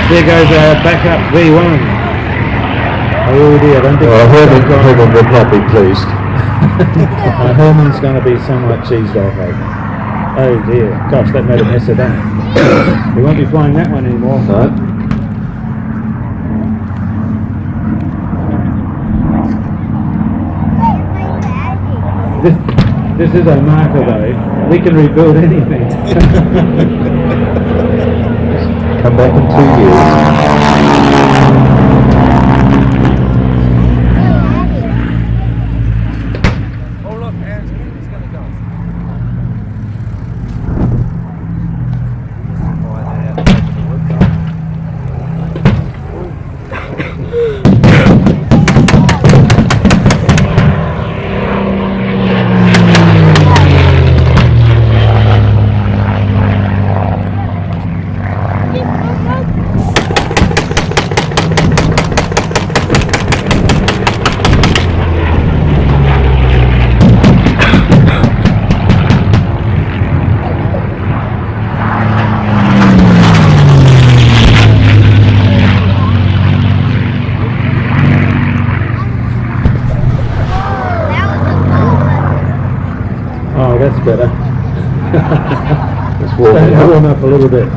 There goes our backup V1. Oh dear, I don't think... Herman would not be pleased. Herman's going to be somewhat cheesed off, I think. Oh dear, gosh, that made a mess of that. We won't be flying that one anymore. No. This is Omaka though. We can rebuild anything. Come back in 2 years. Oh, that's better. Let's warm Up a little bit.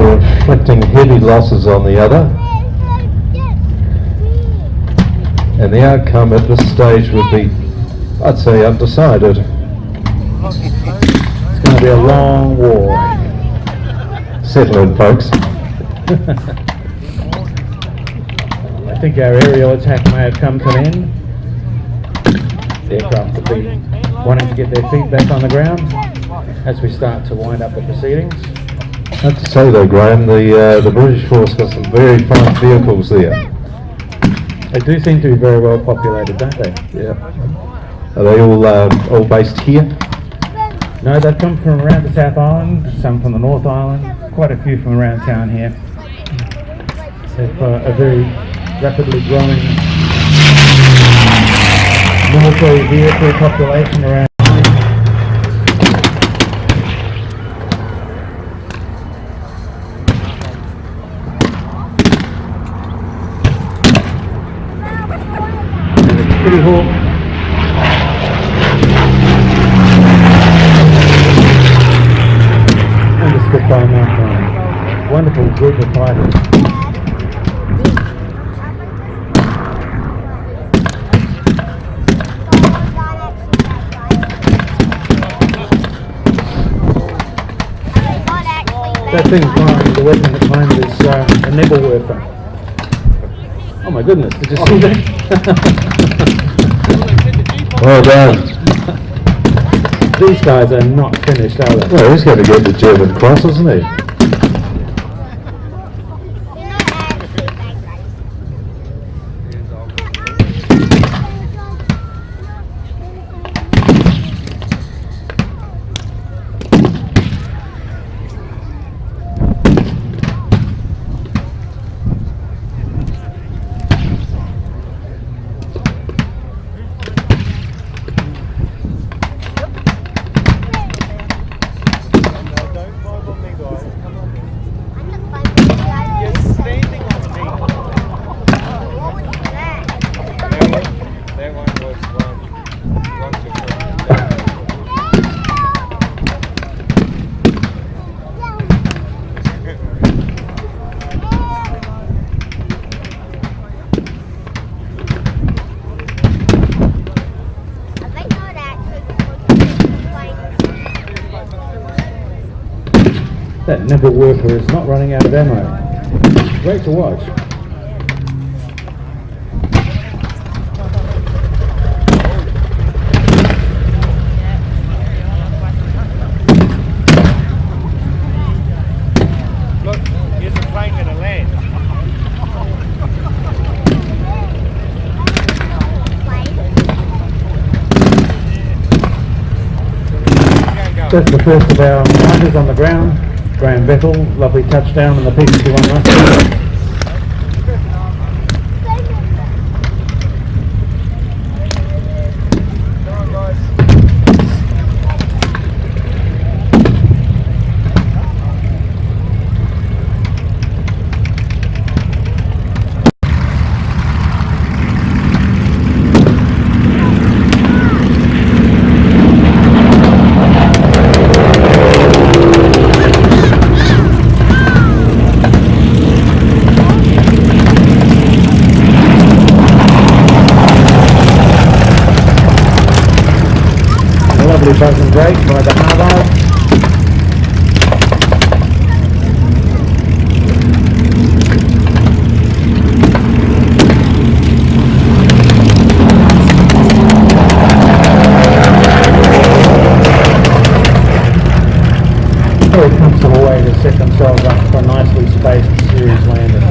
were inflicting heavy losses on the other. And the outcome at this stage would be, I'd say, undecided. It's going to be a long war. Settle in, folks. I think our aerial attack may have come to an end. The aircraft will be wanting to get their feet back on the ground as we start to wind up the proceedings. I have to say though, Graham, the British force got some very fine vehicles there. They do seem to be very well populated, don't they? Yeah. Are they all based here? No, they've come from around the South Island, some from the North Island, quite a few from around town here. They've a very rapidly growing military vehicle population around. Pretty Hawk. And the Spitfire Mark 9. Wonderful group of fighters. That thing flying, the weapon at the moment is a nibble werfer. Oh my goodness, did you see that? Well done. These guys are not finished, are they? Well, he's going to get the German cross, isn't he? That nibble worker is not running out of ammo. Great to watch. Look, here's a plane going to land. That's the first of our fighters on the ground. Graham Vettel, lovely touchdown on the P-51 Mustang. Buzz and brake by the Harvard. Very comfortable way to set themselves up for a nicely spaced series landing.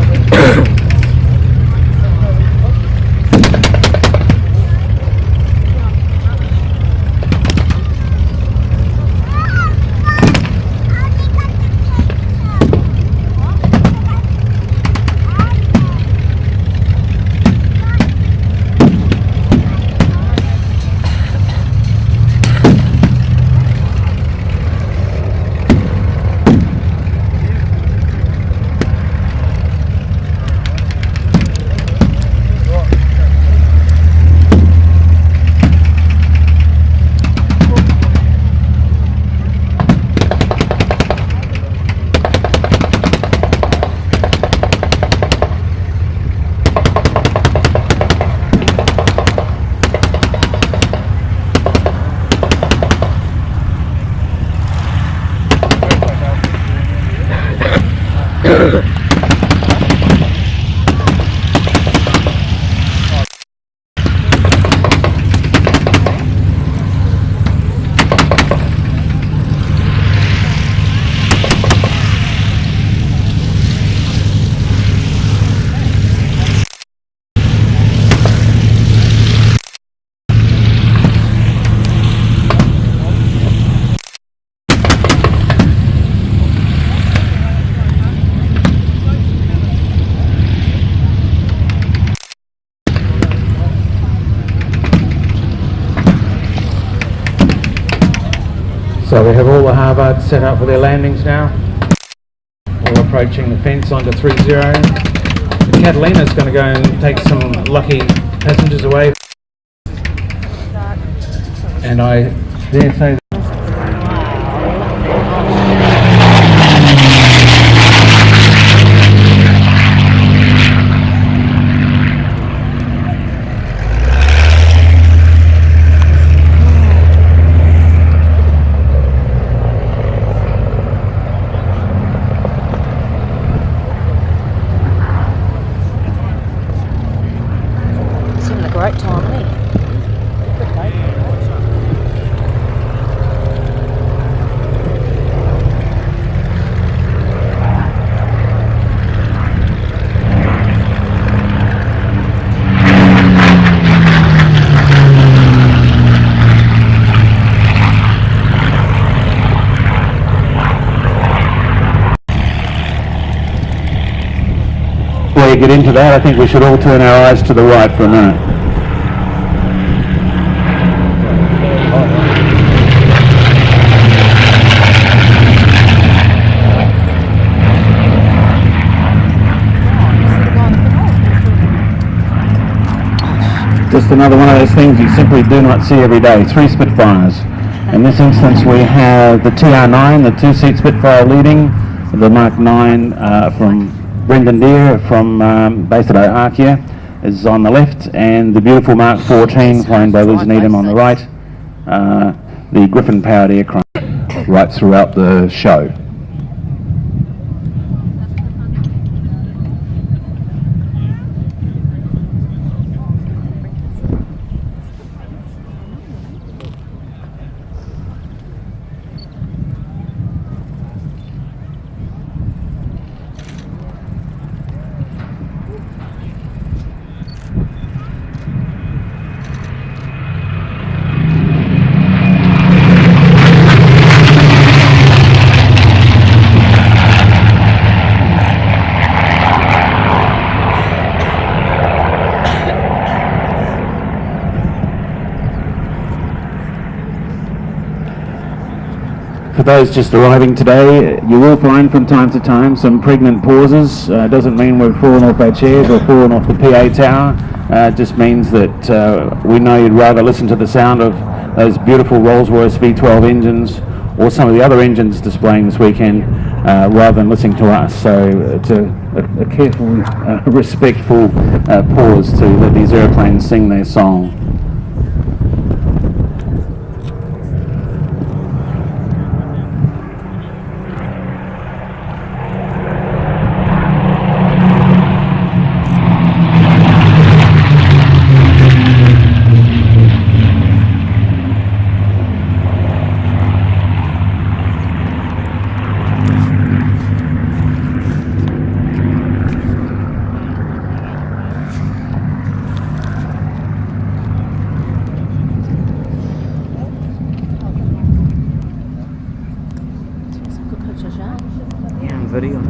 So we have all the Harvards set up for their landings now. All approaching the fence onto 30. The Catalina's going to go and take some lucky passengers away. And I dare say that It's having a great time, isn't he? before you get into that, I think we should all turn our eyes to the right for a minute. Just another one of those things you simply do not see every day. 3 Spitfires. In this instance we have the TR9, the 2-seat Spitfire leading, the Mark 9 from Brendan Deere from based at Arkia is on the left, and the beautiful Mark 14 flown by Liz Needham on the right, the Griffin powered aircraft right throughout the show. For those just arriving today, you will find from time to time some pregnant pauses. Doesn't mean we've fallen off our chairs or fallen off the PA tower. Just means that we know you'd rather listen to the sound of those beautiful Rolls-Royce V12 engines or some of the other engines displaying this weekend rather than listening to us. So it's a careful, respectful pause to let these airplanes sing their song. Video.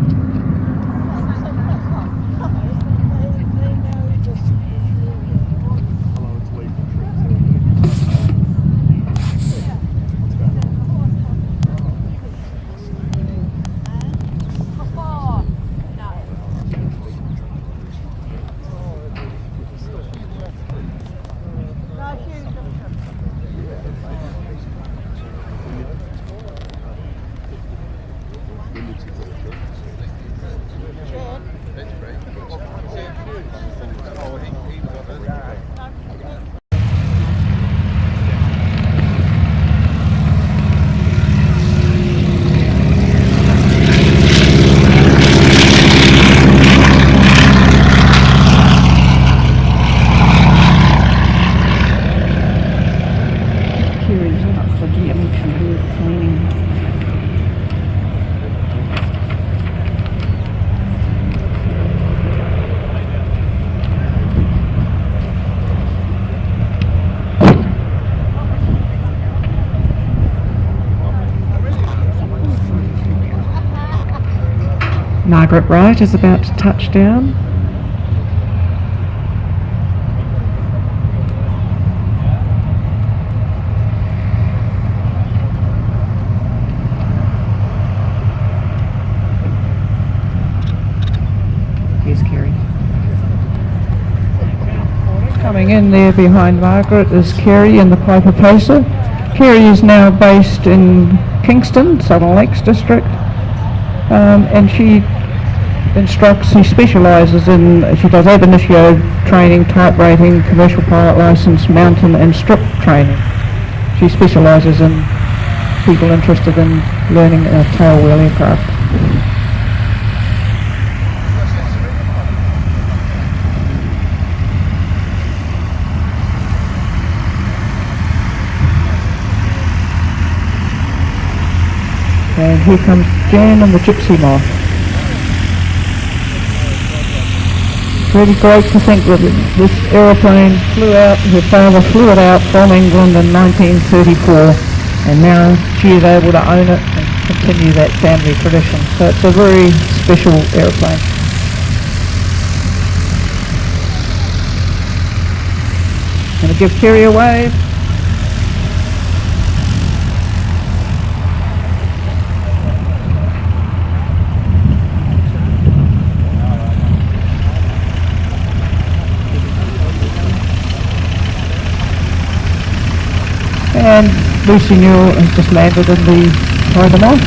Margaret Wright is about to touch down. Coming in there behind Margaret is Kerry in the Piper Pacer. Kerry is now based in Kingston, Southern Lakes District, and she instructs, she specialises in, she does ab initio training, type rating, commercial pilot licence, mountain and strip training. She specialises in people interested in learning a tailwheel aircraft. And here comes Jan and the Gypsy Moth. It's really great to think that this aeroplane flew out, her father flew it out from England in 1934, and now she is able to own it and continue that family tradition. So it's a very special aeroplane. Going to give Kerry a wave. And Lucy Newell has just landed in the Tiger Moth.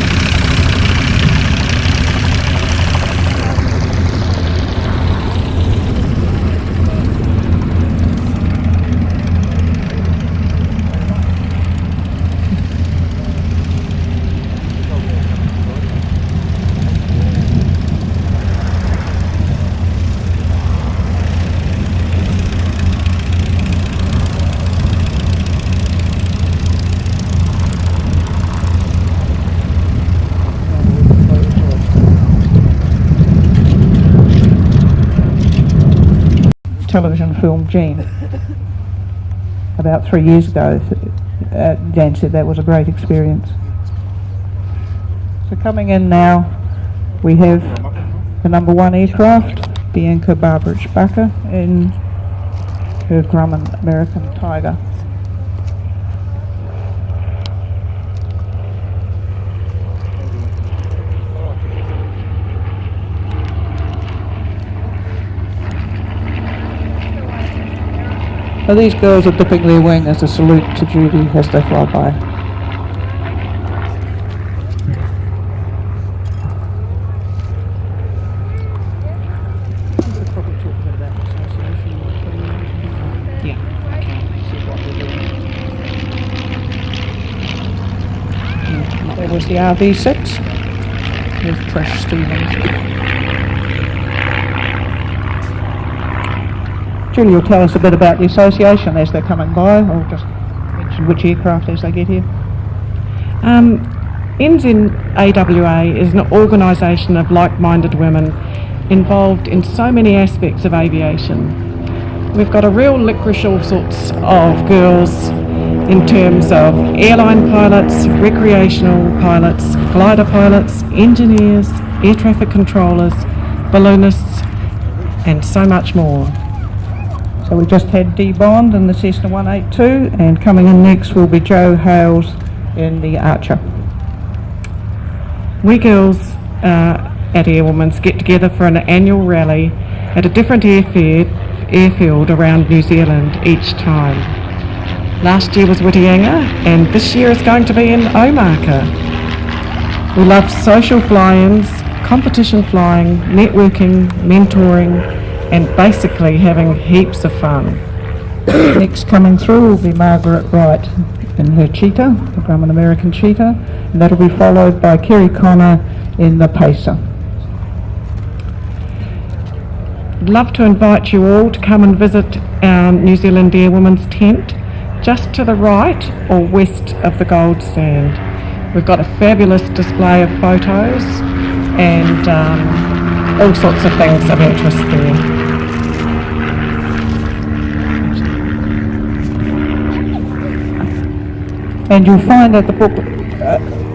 Television film Jean about 3 years ago. Dan said that was a great experience. So coming in now we have the number 1 aircraft, Bianca Barberich-Bacher in her Grumman American Tiger. So these girls are dipping their wing as a salute to Judy as they fly by. There was the RV6 with Trish Stevens. Julie will tell us a bit about the association as they're coming by, or just mention which aircraft as they get here. NZAWA is an organisation of like-minded women involved in so many aspects of aviation. We've got a real licorice all sorts of girls in terms of airline pilots, recreational pilots, glider pilots, engineers, air traffic controllers, balloonists, and so much more. So we just had Dee Bond in the Cessna 182, and coming in next will be Jo Hales in the Archer. We girls at Airwomen's get together for an annual rally at a different airfield around New Zealand each time. Last year was Whitianga, and this year is going to be in Omaka. We love social fly-ins, competition flying, networking, mentoring, and basically having heaps of fun. Next coming through will be Margaret Wright in her Cheetah, the Grumman American Cheetah, and that'll be followed by Kerry Connor in the Pacer. I'd love to invite you all to come and visit our New Zealand Airwomen's tent just to the right or west of the Gold Stand. We've got a fabulous display of photos and all sorts of things of interest there. And you'll find that the book,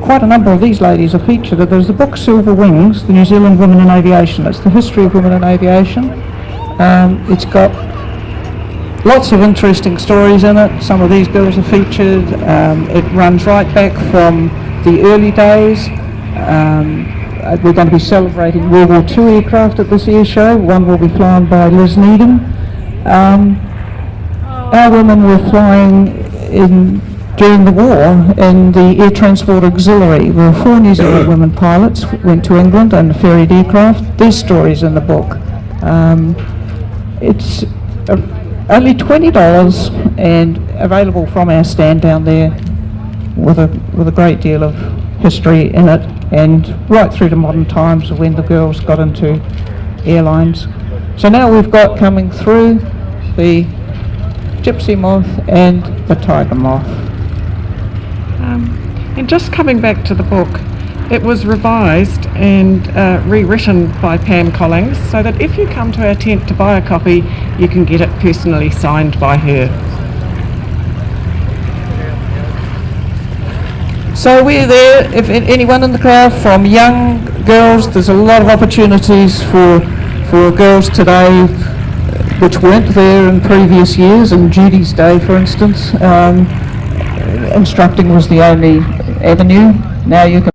quite a number of these ladies are featured. There's the book Silver Wings, the New Zealand Women in Aviation. It's the history of women in aviation. It's got lots of interesting stories in it. Some of these girls are featured. It runs right back from the early days. We're going to be celebrating World War II aircraft at this air show. One will be flown by Liz Needham. our women were flying during the war in the Air Transport Auxiliary. There were 4 New Zealand women pilots, went to England and ferried aircraft. Their stories in the book. It's only $20 and available from our stand down there with a great deal of history in it, and right through to modern times when the girls got into airlines. So now we've got coming through the gypsy moth and the tiger moth. And just coming back to the book, it was revised and rewritten by Pam Collings, so that if you come to our tent to buy a copy, you can get it personally signed by her. So we're there, if anyone in the crowd, from young girls, there's a lot of opportunities for girls today which weren't there in previous years. In Judy's day, for instance, instructing was the only avenue. Now you can